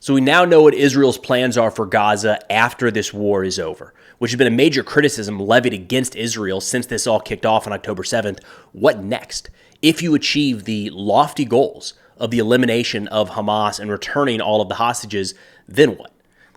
So we now know what Israel's plans are for Gaza after this war is over, which has been a major criticism levied against Israel since this all kicked off on October 7th. What next? If you achieve the lofty goals of the elimination of Hamas and returning all of the hostages, then what?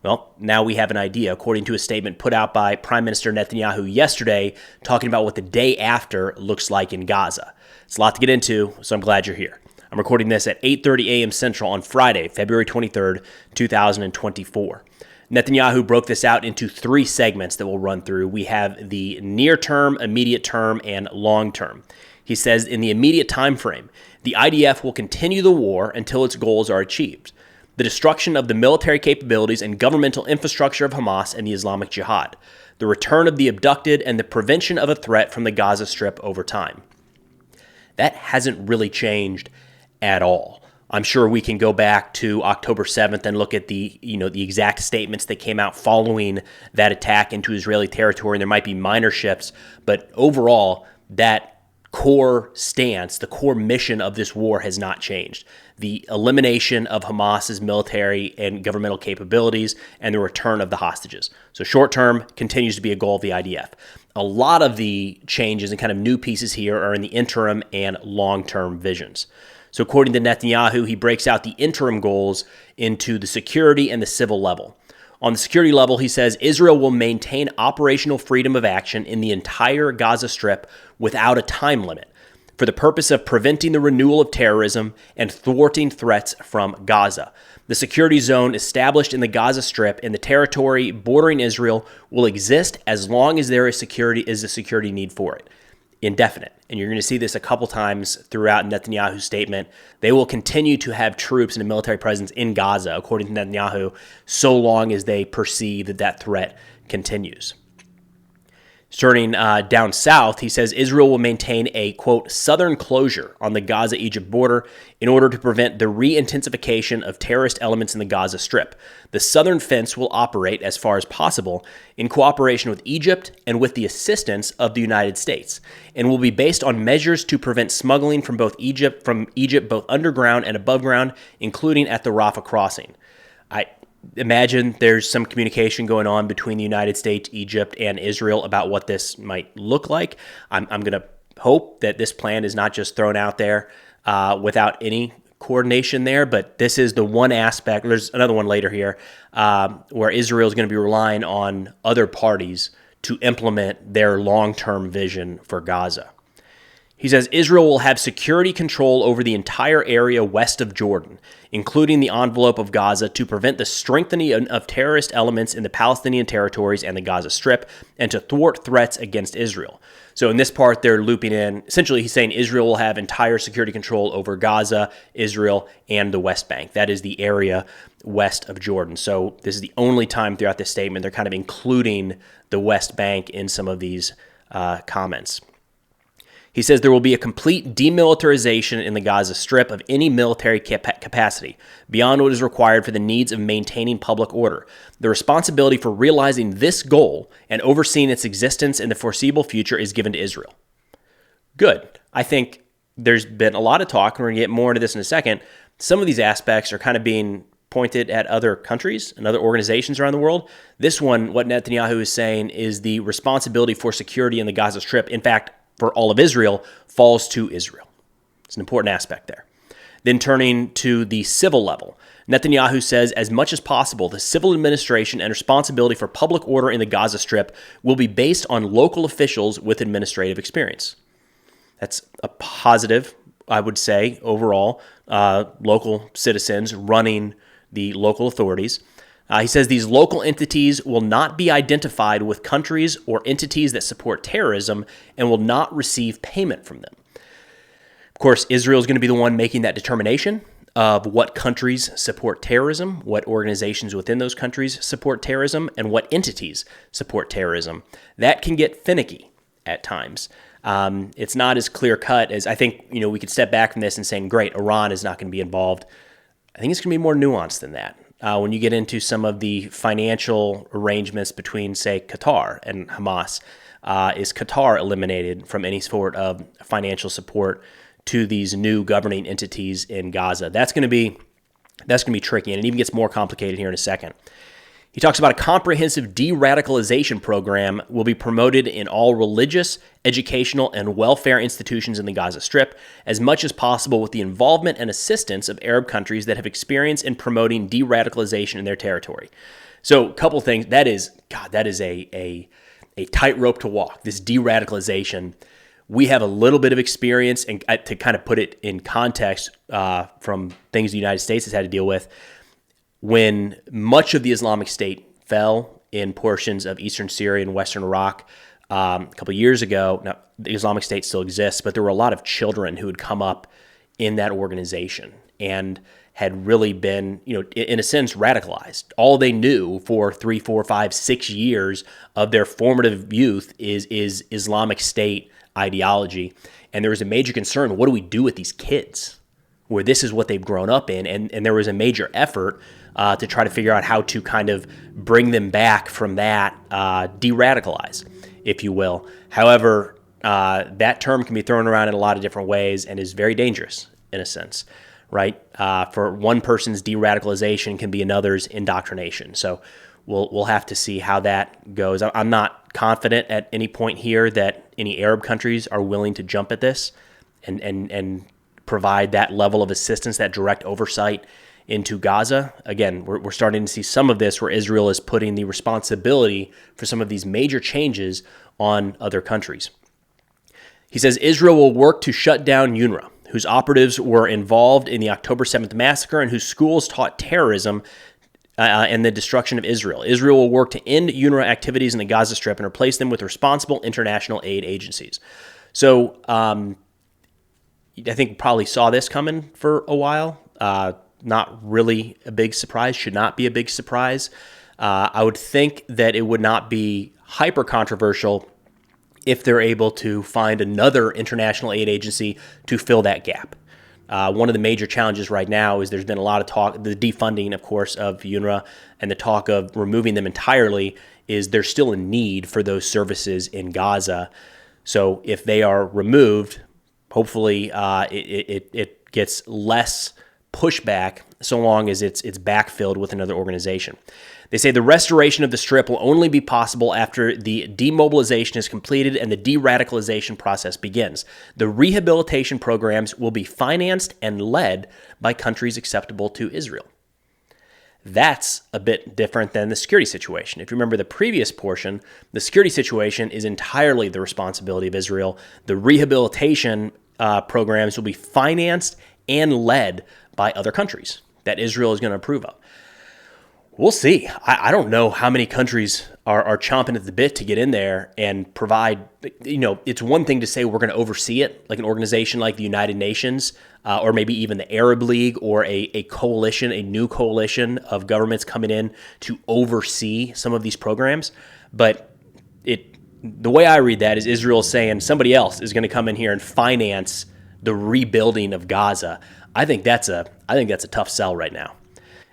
Well, now we have an idea, according to a statement put out by Prime Minister Netanyahu yesterday, talking about what the day after looks like in Gaza. It's a lot to get into, so I'm glad you're here. I'm recording this at 8:30 a.m. Central on Friday, February 23rd, 2024. Netanyahu broke this out into three segments that we'll run through. We have the near term, immediate term, and long term. He says in the immediate time frame, the IDF will continue the war until its goals are achieved. The destruction of the military capabilities and governmental infrastructure of Hamas and the Islamic Jihad. The return of the abducted and the prevention of a threat from the Gaza Strip over time. That hasn't really changed at all. I'm sure we can go back to October 7th and look at the exact statements that came out following that attack into Israeli territory. And there might be minor shifts, but overall, that core stance, the core mission of this war has not changed. The elimination of Hamas's military and governmental capabilities and the return of the hostages. So short term continues to be a goal of the IDF. A lot of the changes and kind of new pieces here are in the interim and long-term visions. So according to Netanyahu, he breaks out the interim goals into the security and the civil level. On the security level, he says Israel will maintain operational freedom of action in the entire Gaza Strip without a time limit for the purpose of preventing the renewal of terrorism and thwarting threats from Gaza. The security zone established in the Gaza Strip and the territory bordering Israel will exist as long as there is a security need for it. Indefinite. And you're going to see this a couple times throughout Netanyahu's statement. They will continue to have troops and a military presence in Gaza, according to Netanyahu, so long as they perceive that that threat continues. Turning down south, he says Israel will maintain a, quote, southern closure on the Gaza-Egypt border in order to prevent the re-intensification of terrorist elements in the Gaza Strip. The southern fence will operate as far as possible in cooperation with Egypt and with the assistance of the United States, and will be based on measures to prevent smuggling from Egypt, both underground and above ground, including at the Rafah crossing. I imagine there's some communication going on between the United States, Egypt, and Israel about what this might look like. I'm going to hope that this plan is not just thrown out there without any coordination there, but this is the one aspect. There's another one later here where Israel is going to be relying on other parties to implement their long-term vision for Gaza. He says Israel will have security control over the entire area west of Jordan, including the envelope of Gaza, to prevent the strengthening of terrorist elements in the Palestinian Territories and the Gaza Strip, and to thwart threats against Israel. So in this part, they're looping in, essentially he's saying Israel will have entire security control over Gaza, Israel, and the West Bank. That is the area west of Jordan. So this is the only time throughout this statement they're kind of including the West Bank in some of these comments. He says there will be a complete demilitarization in the Gaza Strip of any military capacity beyond what is required for the needs of maintaining public order. The responsibility for realizing this goal and overseeing its existence in the foreseeable future is given to Israel. Good. I think there's been a lot of talk, and we're going to get more into this in a second. Some of these aspects are kind of being pointed at other countries and other organizations around the world. This one, what Netanyahu is saying, is the responsibility for security in the Gaza Strip, in fact, for all of Israel, falls to Israel. It's an important aspect there. Then turning to the civil level, Netanyahu says as much as possible, the civil administration and responsibility for public order in the Gaza Strip will be based on local officials with administrative experience. That's a positive, I would say, overall, local citizens running the local authorities. He says these local entities will not be identified with countries or entities that support terrorism and will not receive payment from them. Of course, Israel is going to be the one making that determination of what countries support terrorism, what organizations within those countries support terrorism, and what entities support terrorism. That can get finicky at times. It's not as clear-cut as I think, we could step back from this and saying, great, Iran is not going to be involved. I think it's going to be more nuanced than that. When you get into some of the financial arrangements between, say, Qatar and Hamas, is Qatar eliminated from any sort of financial support to these new governing entities in Gaza? That's going to be That's going to be tricky, and it even gets more complicated here in a second. He talks about a comprehensive de-radicalization program will be promoted in all religious, educational, and welfare institutions in the Gaza Strip, as much as possible with the involvement and assistance of Arab countries that have experience in promoting de-radicalization in their territory. So a couple things. That is a tightrope to walk, this de-radicalization. We have a little bit of experience, and to kind of put it in context from things the United States has had to deal with, when much of the Islamic State fell in portions of eastern Syria and western Iraq a couple of years ago. Now, the Islamic State still exists, but there were a lot of children who had come up in that organization and had really been, in a sense, radicalized. All they knew for 3, 4, 5, 6 years of their formative youth is Islamic State ideology. And there was a major concern, what do we do with these kids, where this is what they've grown up in? And there was a major effort to try to figure out how to kind of bring them back from that, de-radicalize, if you will. However, that term can be thrown around in a lot of different ways and is very dangerous in a sense, right? For one person's de-radicalization can be another's indoctrination. So we'll have to see how that goes. I'm not confident at any point here that any Arab countries are willing to jump at this and provide that level of assistance, that direct oversight into Gaza. Again, we're starting to see some of this where Israel is putting the responsibility for some of these major changes on other countries. He says Israel will work to shut down UNRWA, whose operatives were involved in the October 7th massacre and whose schools taught terrorism and the destruction of Israel. Israel will work to end UNRWA activities in the Gaza Strip and replace them with responsible international aid agencies. So I think we probably saw this coming for a while. Not really a big surprise, should not be a big surprise. I would think that it would not be hyper controversial if they're able to find another international aid agency to fill that gap. One of the major challenges right now is there's been a lot of talk, the defunding, of course, of UNRWA, and the talk of removing them entirely is there's still a need for those services in Gaza. So if they are removed, hopefully it gets less pushback so long as it's backfilled with another organization. They say the restoration of the Strip will only be possible after the demobilization is completed and the de-radicalization process begins. The rehabilitation programs will be financed and led by countries acceptable to Israel. That's a bit different than the security situation. If you remember the previous portion, the security situation is entirely the responsibility of Israel. The rehabilitation programs will be financed and led by other countries that Israel is going to approve of. We'll see. I don't know how many countries are chomping at the bit to get in there and provide, it's one thing to say we're going to oversee it, like an organization like the United Nations, or maybe even the Arab League or a coalition, a new coalition of governments coming in to oversee some of these programs. But the way I read that is Israel saying somebody else is going to come in here and finance the rebuilding of Gaza. I think that's a tough sell right now.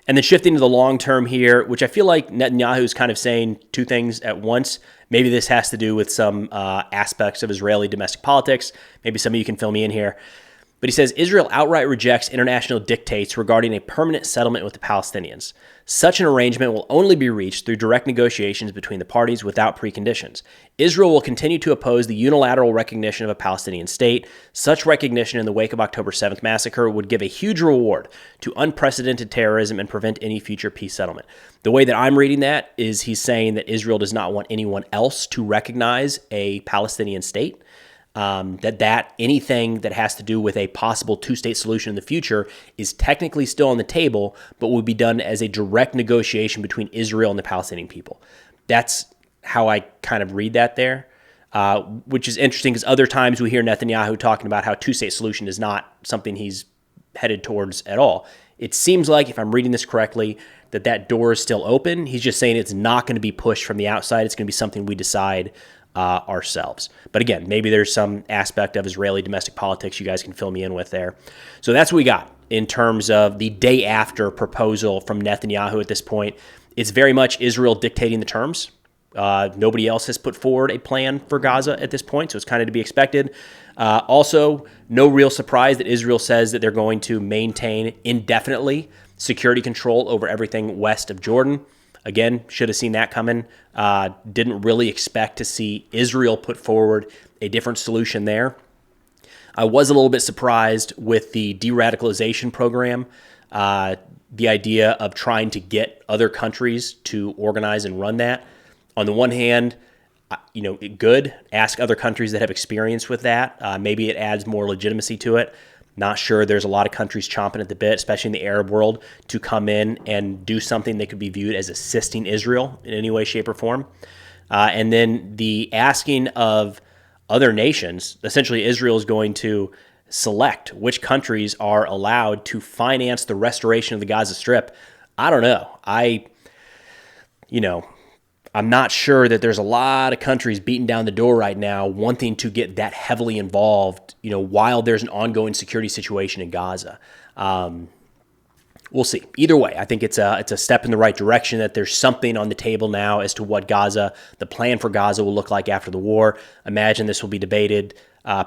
And then shifting to the long term here, which I feel like Netanyahu is kind of saying two things at once. Maybe this has to do with some aspects of Israeli domestic politics. Maybe some of you can fill me in here. But he says Israel outright rejects international dictates regarding a permanent settlement with the Palestinians. Such an arrangement will only be reached through direct negotiations between the parties without preconditions. Israel will continue to oppose the unilateral recognition of a Palestinian state. Such recognition in the wake of October 7th massacre would give a huge reward to unprecedented terrorism and prevent any future peace settlement. The way that I'm reading that is he's saying that Israel does not want anyone else to recognize a Palestinian state. That anything that has to do with a possible two-state solution in the future is technically still on the table, but will be done as a direct negotiation between Israel and the Palestinian people. That's how I kind of read that there, which is interesting because other times we hear Netanyahu talking about how two-state solution is not something he's headed towards at all. It seems like, if I'm reading this correctly, that door is still open. He's just saying it's not going to be pushed from the outside. It's going to be something we decide ourselves. But again, maybe there's some aspect of Israeli domestic politics you guys can fill me in with there. So that's what we got in terms of the day after proposal from Netanyahu at this point. It's very much Israel dictating the terms. Nobody else has put forward a plan for Gaza at this point, so it's kind of to be expected. Also, no real surprise that Israel says that they're going to maintain indefinitely security control over everything west of Jordan. Again, should have seen that coming. Didn't really expect to see Israel put forward a different solution there. I was a little bit surprised with the de-radicalization program, the idea of trying to get other countries to organize and run that. On the one hand, good. Ask other countries that have experience with that. Maybe it adds more legitimacy to it. Not sure. There's a lot of countries chomping at the bit, especially in the Arab world, to come in and do something that could be viewed as assisting Israel in any way, shape, or form. And then the asking of other nations, essentially Israel is going to select which countries are allowed to finance the restoration of the Gaza Strip. I don't know. I'm not sure that there's a lot of countries beating down the door right now wanting to get that heavily involved, while there's an ongoing security situation in Gaza. We'll see. Either way, I think it's a step in the right direction, that there's something on the table now as to what the plan for Gaza will look like after the war. Imagine this will be debated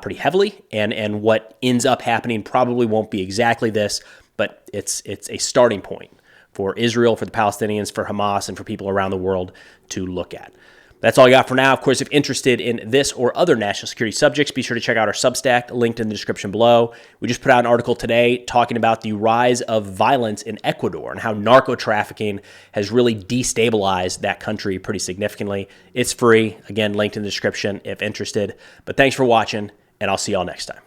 pretty heavily, and what ends up happening probably won't be exactly this, but it's a starting point for Israel, for the Palestinians, for Hamas, and for people around the world to look at. That's all I got for now. Of course, if interested in this or other national security subjects, be sure to check out our Substack, linked in the description below. We just put out an article today talking about the rise of violence in Ecuador and how narco trafficking has really destabilized that country pretty significantly. It's free. Again, linked in the description if interested. But thanks for watching, and I'll see y'all next time.